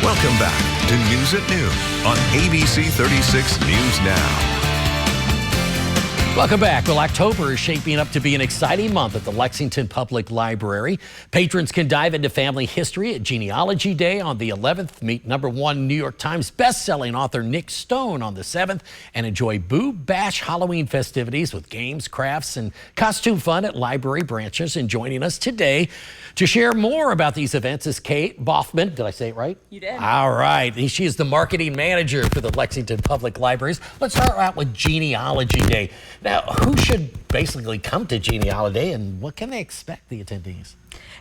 Welcome back to News at Noon on ABC 36 News Now. Welcome back. Well, October is shaping up to be an exciting month at the Lexington Public Library. Patrons can dive into family history at Genealogy Day on the 11th, meet #1 New York Times bestselling author Nick Stone on the 7th, and enjoy Boo Bash Halloween festivities with games, crafts, and costume fun at library branches. And joining us today to share more about these events is Kate Boffman. Did I say it right? You did. All right. She is the marketing manager for the Lexington Public Libraries. Let's start out with Genealogy Day. Now, who should basically come to Genealogy Day, and what can they expect, the attendees?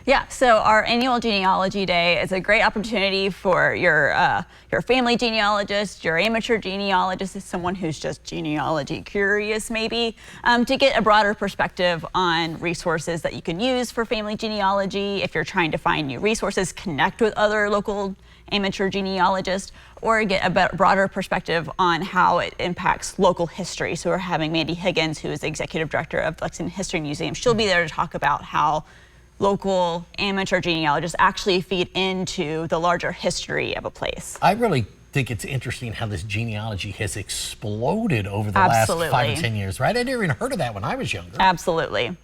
Yeah, so our annual Genealogy Day is a great opportunity for your family genealogist, your amateur genealogist, someone who's just genealogy curious maybe, to get a broader perspective on resources that you can use for family genealogy. If you're trying to find new resources, connect with other local amateur genealogists, or get a broader perspective on how it impacts local history. So we're having Mandy Higgins, who is the executive director of the Lexington History Museum. She'll be there to talk about how local amateur genealogists actually feed into the larger history of a place. I really think it's interesting how this genealogy has exploded over the last 5 or 10 years, right? I never even heard of that when I was younger. Absolutely.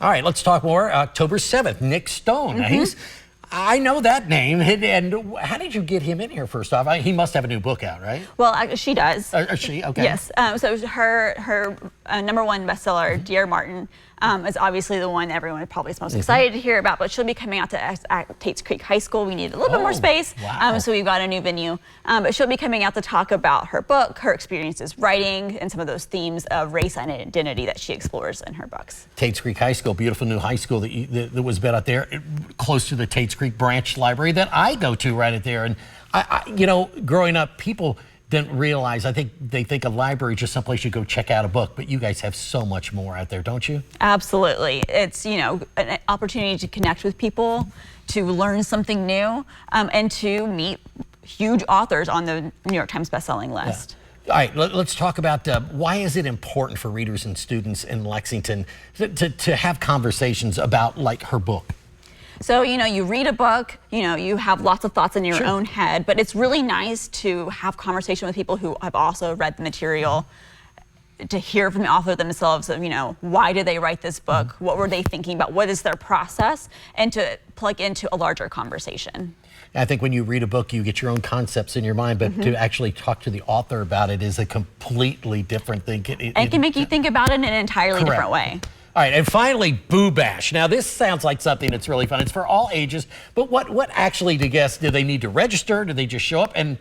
All right, let's talk more. October 7th, Nick Stone. Now, I know that name, and how did you get him in here first off? He must have a new book out, right? Well, she does. She? Okay. Yes. So her #1 bestseller, Dear Martin, is obviously the one everyone probably is most excited to hear about, but she'll be coming out to at Tates Creek High School. We need a little bit more space, so we've got a new venue. But she'll be coming out to talk about her book, her experiences writing, and some of those themes of race and identity that she explores in her books. Tates Creek High School, beautiful new high school that was built out there, close to the Tates Creek branch library that I go to right at there. And you know, growing up, people didn't realize, I think they think a library is just someplace you go check out a book, but you guys have so much more out there, don't you? Absolutely. It's, you know, an opportunity to connect with people, to learn something new, and to meet huge authors on the New York Times bestselling list. Yeah. All right, let's talk about why is it important for readers and students in Lexington to have conversations about, like, her book? So, you know, you read a book, you know, you have lots of thoughts in your own head, but it's really nice to have conversation with people who have also read the material, to hear from the author themselves of, you know, why did they write this book? What were they thinking about? What is their process? And to plug into a larger conversation. I think when you read a book, you get your own concepts in your mind, but to actually talk to the author about it is a completely different thing. It can make you think about it in an entirely different way. All right, and finally, Boo Bash. Now, this sounds like something that's really fun. It's for all ages, but what actually do guests, do they need to register? Do they just show up? And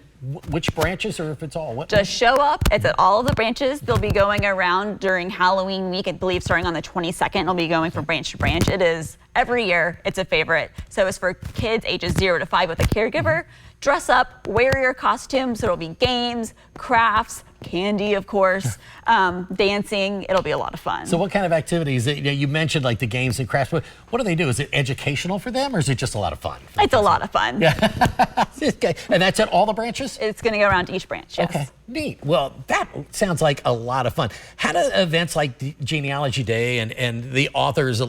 which branches, or if it's all? Just show up. It's at all of the branches. They'll be going around during Halloween week, I believe starting on the 22nd. They'll be going from branch to branch. It is every year. It's a favorite. So it's for kids ages 0 to 5 with a caregiver. Dress up, wear your costumes. It'll be games, crafts, candy, of course, dancing. It'll be a lot of fun. So what kind of activities? You mentioned like the games and crafts. What do they do? Is it educational for them, or is it just a lot of fun? It's a lot of fun. Yeah. Okay. And that's at all the branches? It's going to go around to each branch, yes. Okay, neat. Well, that sounds like a lot of fun. How do events like the Genealogy Day and the authors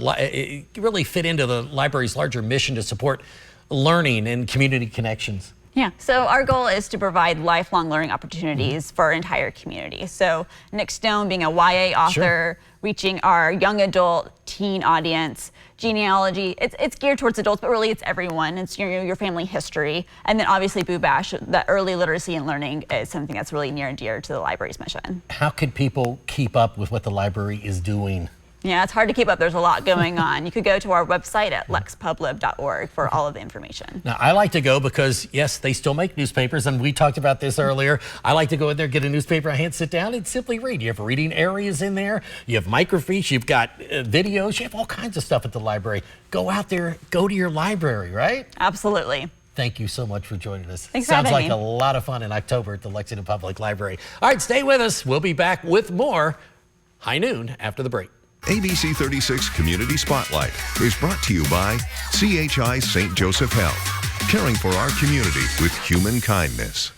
really fit into the library's larger mission to support learning and community connections? Yeah, so our goal is to provide lifelong learning opportunities for our entire community. So Nick Stone being a YA author, reaching our young adult teen audience. Genealogy, it's geared towards adults, but really it's everyone. It's your family history. And then obviously Boo Bash, that early literacy and learning is something that's really near and dear to the library's mission. How could people keep up with what the library is doing? Yeah, it's hard to keep up. There's a lot going on. You could go to our website at lexpublib.org for all of the information. Now, I like to go because, yes, they still make newspapers, and we talked about this earlier. I like to go in there, get a newspaper in hand, sit down, and simply read. You have reading areas in there. You have microfiche. You've got videos. You have all kinds of stuff at the library. Go out there. Go to your library, right? Absolutely. Thank you so much for joining us. Thanks for having me. Sounds like a lot of fun in October at the Lexington Public Library. All right, stay with us. We'll be back with more High Noon after the break. ABC 36 Community Spotlight is brought to you by CHI St. Joseph Health, caring for our community with human kindness.